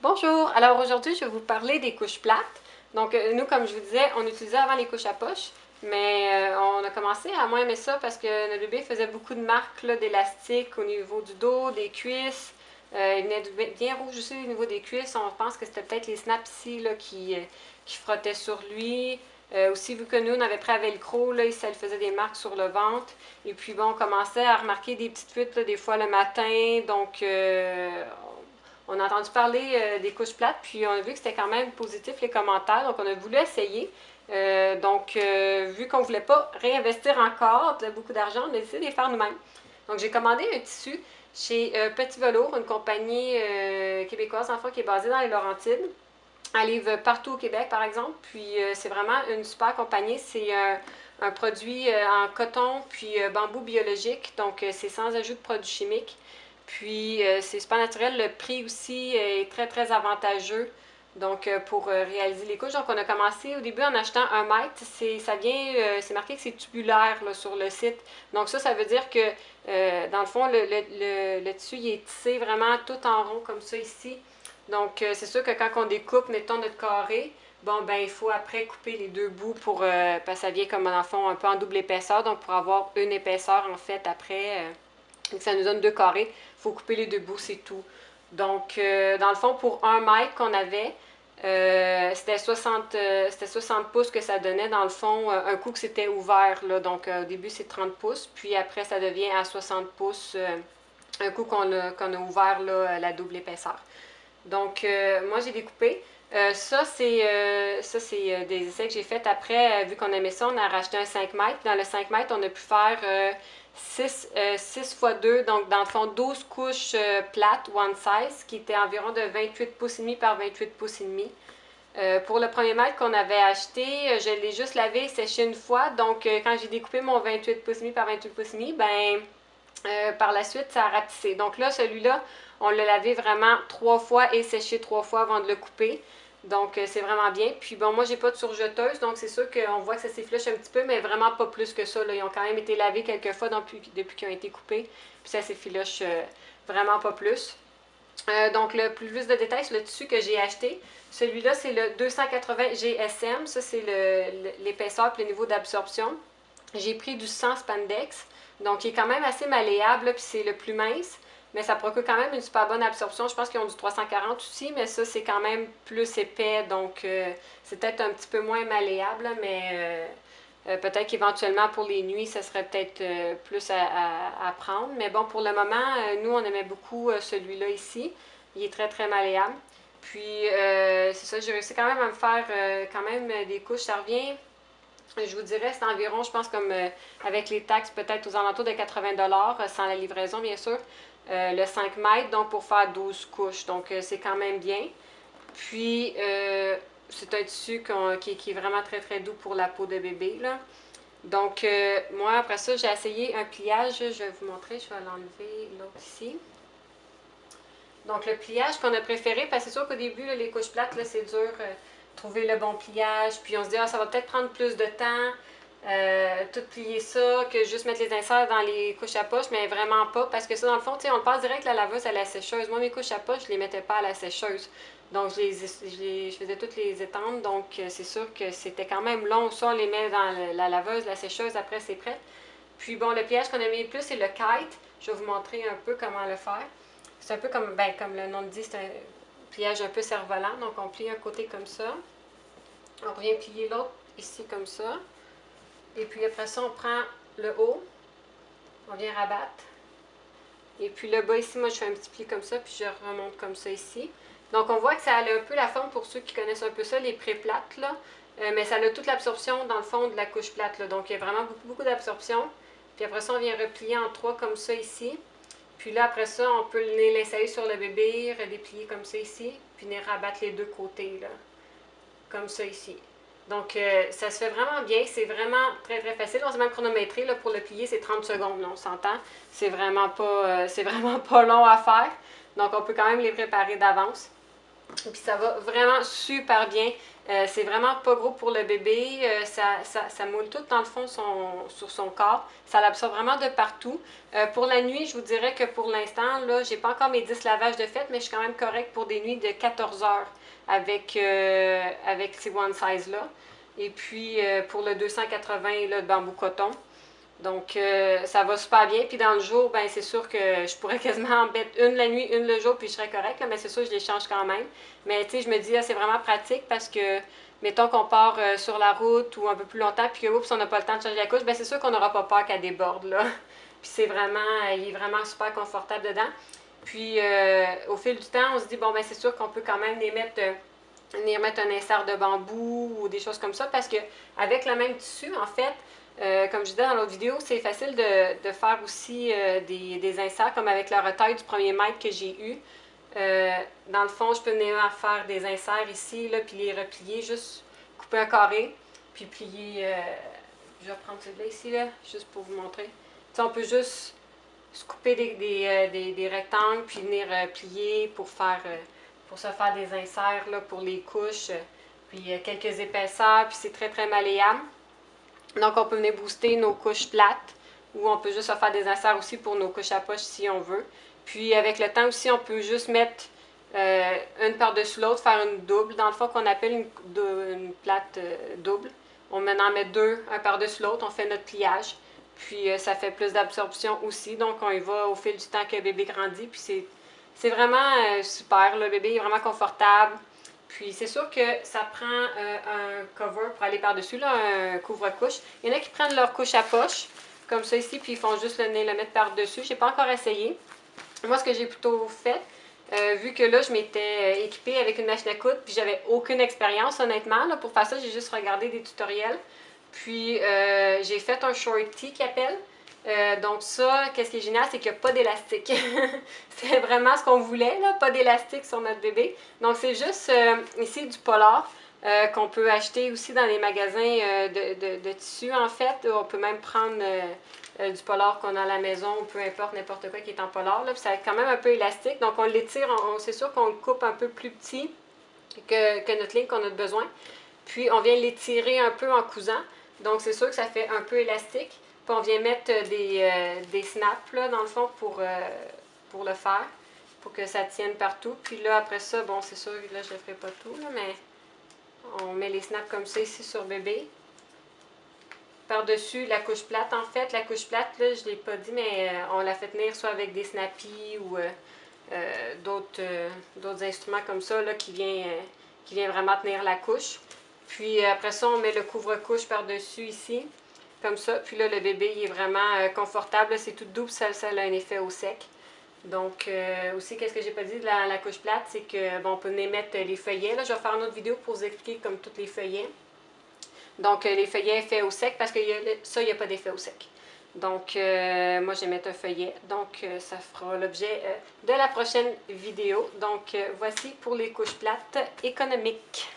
Bonjour, alors aujourd'hui je vais vous parler des couches plates. Donc nous, comme je vous disais, on utilisait avant les couches à poche, mais on a commencé à moins aimer ça parce que notre bébé faisait beaucoup de marques d'élastique au niveau du dos, des cuisses. Il venait bien rouge aussi au niveau des cuisses. On pense que c'était peut-être les snaps ici qui frottaient sur lui. Aussi, vu que nous, on avait pris à velcro, là, ça lui faisait des marques sur le ventre. Et puis bon, on commençait à remarquer des petites fuites, là, des fois le matin. Donc, on a entendu parler des couches plates, puis on a vu que c'était quand même positif les commentaires, donc on a voulu essayer. Vu qu'on ne voulait pas réinvestir encore beaucoup d'argent, on a décidé de les faire nous-mêmes. Donc j'ai commandé un tissu chez Petit Velours, une compagnie québécoise, en fait, qui est basée dans les Laurentides. Elle livre partout au Québec, par exemple, puis c'est vraiment une super compagnie. C'est un produit en coton puis bambou biologique, donc c'est sans ajout de produits chimiques. Puis c'est super naturel. Le prix aussi est très très avantageux. Donc pour réaliser les couches, donc on a commencé au début en achetant 1 mètre. C'est marqué que c'est tubulaire là, sur le site. Donc ça veut dire que dans le fond, le tissu il est tissé vraiment tout en rond comme ça ici. Donc c'est sûr que quand on découpe, mettons notre carré, bon ben il faut après couper les deux bouts pour parce que ça vient comme dans le fond un peu en double épaisseur. Donc pour avoir une épaisseur en fait après. Ça nous donne 2 carrés. Il faut couper les deux bouts, c'est tout. Donc, dans le fond, pour 1 mètre qu'on avait, c'était 60 pouces que ça donnait. Dans le fond, un coup que c'était ouvert. Là, donc, au début, c'est 30 pouces. Puis après, ça devient à 60 pouces un coup qu'on a ouvert là, la double épaisseur. Donc, moi, j'ai découpé. Ça, c'est des essais que j'ai fait après. Vu qu'on aimait ça, on a racheté un 5 mètres. Dans le 5 mètres, on a pu faire 6 x 2, donc dans le fond 12 couches plates, one size, qui était environ de 28 pouces et demi par 28 pouces et demi. Pour le premier mètre qu'on avait acheté, je l'ai juste lavé et séché une fois. Donc quand j'ai découpé mon 28 pouces et demi par 28 pouces et demi, ben par la suite ça a rapetissé. Donc là, celui-là, on l'a lavé vraiment 3 fois et séché 3 fois avant de le couper. Donc, c'est vraiment bien. Puis, bon, moi, j'ai pas de surjeteuse, donc c'est sûr qu'on voit que ça s'efflèche un petit peu, mais vraiment pas plus que ça. Là. Ils ont quand même été lavés quelques fois depuis qu'ils ont été coupés. Puis, ça s'effiloche vraiment pas plus. Donc, le plus de détails sur le tissu que j'ai acheté. Celui-là, c'est le 280 GSM. Ça, c'est l'épaisseur et le niveau d'absorption. J'ai pris du 100 spandex. Donc, il est quand même assez malléable, puis c'est le plus mince. Mais ça procure quand même une super bonne absorption. Je pense qu'ils ont du 340 aussi, mais ça, c'est quand même plus épais. Donc, c'est peut-être un petit peu moins malléable, mais peut-être qu'éventuellement, pour les nuits, ça serait peut-être plus à prendre. Mais bon, pour le moment, nous, on aimait beaucoup celui-là ici. Il est très, très malléable. Puis, c'est ça, j'ai réussi quand même à me faire quand même des couches. Ça revient, je vous dirais, c'est environ, je pense, comme avec les taxes, peut-être aux alentours de 80 $, sans la livraison, bien sûr. Le 5 mètres, donc pour faire 12 couches. Donc, c'est quand même bien. Puis, c'est un tissu qui est vraiment très, très doux pour la peau de bébé, là. Donc, moi, après ça, j'ai essayé un pliage. Je vais vous montrer. Je vais l'enlever l'autre ici. Donc, le pliage qu'on a préféré, parce que c'est sûr qu'au début, là, les couches plates, là, c'est dur trouver le bon pliage. Puis, on se dit, ah, ça va peut-être prendre plus de temps. Tout plier ça, que juste mettre les inserts dans les couches à poche, mais vraiment pas, parce que ça, dans le fond, on le passe direct la laveuse à la sécheuse. Moi, mes couches à poche, je les mettais pas à la sécheuse. Donc, je faisais toutes les étendre, donc c'est sûr que c'était quand même long. Ça, on les met dans la laveuse, la sécheuse, après, c'est prêt. Puis, bon, le pliage qu'on a mis le plus, c'est le kite. Je vais vous montrer un peu comment le faire. C'est un peu comme, comme le nom le dit, c'est un pliage un peu cerf-volant. Donc, on plie un côté comme ça. On revient plier l'autre ici comme ça. Et puis après ça, on prend le haut, on vient rabattre. Et puis le bas ici, moi je fais un petit pli comme ça, puis je remonte comme ça ici. Donc on voit que ça a un peu la forme, pour ceux qui connaissent un peu ça, les pré-plates là. Mais ça a toute l'absorption dans le fond de la couche plate là. Donc il y a vraiment beaucoup, beaucoup d'absorption. Puis après ça, on vient replier en 3 comme ça ici. Puis là, après ça, on peut venir l'installer sur le bébé, redéplier comme ça ici, puis venir rabattre les deux côtés là. Comme ça ici. Donc, ça se fait vraiment bien. C'est vraiment très, très facile. On s'est même chronométré. Là, pour le plier, c'est 30 secondes. Là, on s'entend. C'est vraiment pas long à faire. Donc, on peut quand même les préparer d'avance. Et puis ça va vraiment super bien. C'est vraiment pas gros pour le bébé. Ça moule tout dans le fond sur son corps. Ça l'absorbe vraiment de partout. Pour la nuit, je vous dirais que pour l'instant, là, j'ai pas encore mes 10 lavages de fait, mais je suis quand même correcte pour des nuits de 14 heures avec ces One Size là. Et puis pour le 280 là, de bambou coton. Donc, ça va super bien. Puis dans le jour, ben c'est sûr que je pourrais quasiment en mettre une la nuit, une le jour, puis je serais correcte, là, mais c'est sûr, je les change quand même. Mais tu sais, je me dis, là, c'est vraiment pratique parce que, mettons qu'on part sur la route ou un peu plus longtemps, puis que, oups, on n'a pas le temps de changer la couche, ben c'est sûr qu'on n'aura pas peur qu'elle déborde, là. Puis c'est vraiment, il est vraiment super confortable dedans. Puis, au fil du temps, on se dit, bon, ben c'est sûr qu'on peut quand même les remettre un insert de bambou ou des choses comme ça, parce que avec le même tissu, en fait, comme je disais dans l'autre vidéo, c'est facile de faire aussi des inserts, comme avec la retaille du premier mètre que j'ai eu. Dans le fond, je peux venir faire des inserts ici, là, puis les replier, juste couper un carré, puis plier. Je vais prendre celui-là ici, là, juste pour vous montrer. T'sais, on peut juste se couper des rectangles, puis venir plier pour se faire des inserts là, pour les couches, puis quelques épaisseurs, puis c'est très très malléable. Donc on peut venir booster nos couches plates, ou on peut juste se faire des inserts aussi pour nos couches à poche si on veut. Puis avec le temps aussi, on peut juste mettre une par-dessus l'autre, faire une double, dans le fond qu'on appelle une plate double. On en met deux, un par-dessus l'autre, on fait notre pliage. Puis ça fait plus d'absorption aussi, donc on y va au fil du temps que le bébé grandit, puis c'est vraiment super, le bébé est vraiment confortable. Puis c'est sûr que ça prend un cover pour aller par-dessus, là, un couvre-couche. Il y en a qui prennent leur couche à poche, comme ça ici, puis ils font juste le mettre par-dessus. J'ai pas encore essayé. Moi, ce que j'ai plutôt fait, vu que là, je m'étais équipée avec une machine à coudre, puis j'avais aucune expérience, honnêtement. Là, pour faire ça, j'ai juste regardé des tutoriels. Puis j'ai fait un shorty qui appelle. Donc ça, qu'est-ce qui est génial, c'est qu'il n'y a pas d'élastique. C'est vraiment ce qu'on voulait, là, pas d'élastique sur notre bébé. Donc c'est juste ici du polar qu'on peut acheter aussi dans les magasins de tissus en fait. On peut même prendre du polar qu'on a à la maison, peu importe, n'importe quoi qui est en polar. Là, puis ça va être quand même un peu élastique. Donc on l'étire, c'est sûr qu'on le coupe un peu plus petit que notre ligne qu'on a besoin. Puis on vient l'étirer un peu en cousant. Donc c'est sûr que ça fait un peu élastique. Puis on vient mettre des snaps là, dans le fond pour le faire, pour que ça tienne partout. Puis là, après ça, bon, c'est sûr que là, je ne ferai pas tout, là, mais on met les snaps comme ça ici sur bébé. Par-dessus la couche plate, en fait. La couche plate, là, je ne l'ai pas dit, mais on la fait tenir soit avec des snappies ou d'autres instruments comme ça là, qui vient vraiment tenir la couche. Puis après ça, on met le couvre-couche par-dessus ici. Comme ça. Puis là, le bébé, il est vraiment confortable. C'est tout doux, ça a un effet au sec. Donc, aussi, qu'est-ce que j'ai pas dit de la couche plate, c'est que, bon, on peut venir mettre les feuillets. Là, je vais faire une autre vidéo pour vous expliquer comme tous les feuillets. Donc, les feuillets effet au sec, parce que ça, il n'y a pas d'effet au sec. Donc, moi, je vais mettre un feuillet. Donc, ça fera l'objet de la prochaine vidéo. Donc, voici pour les couches plates économiques.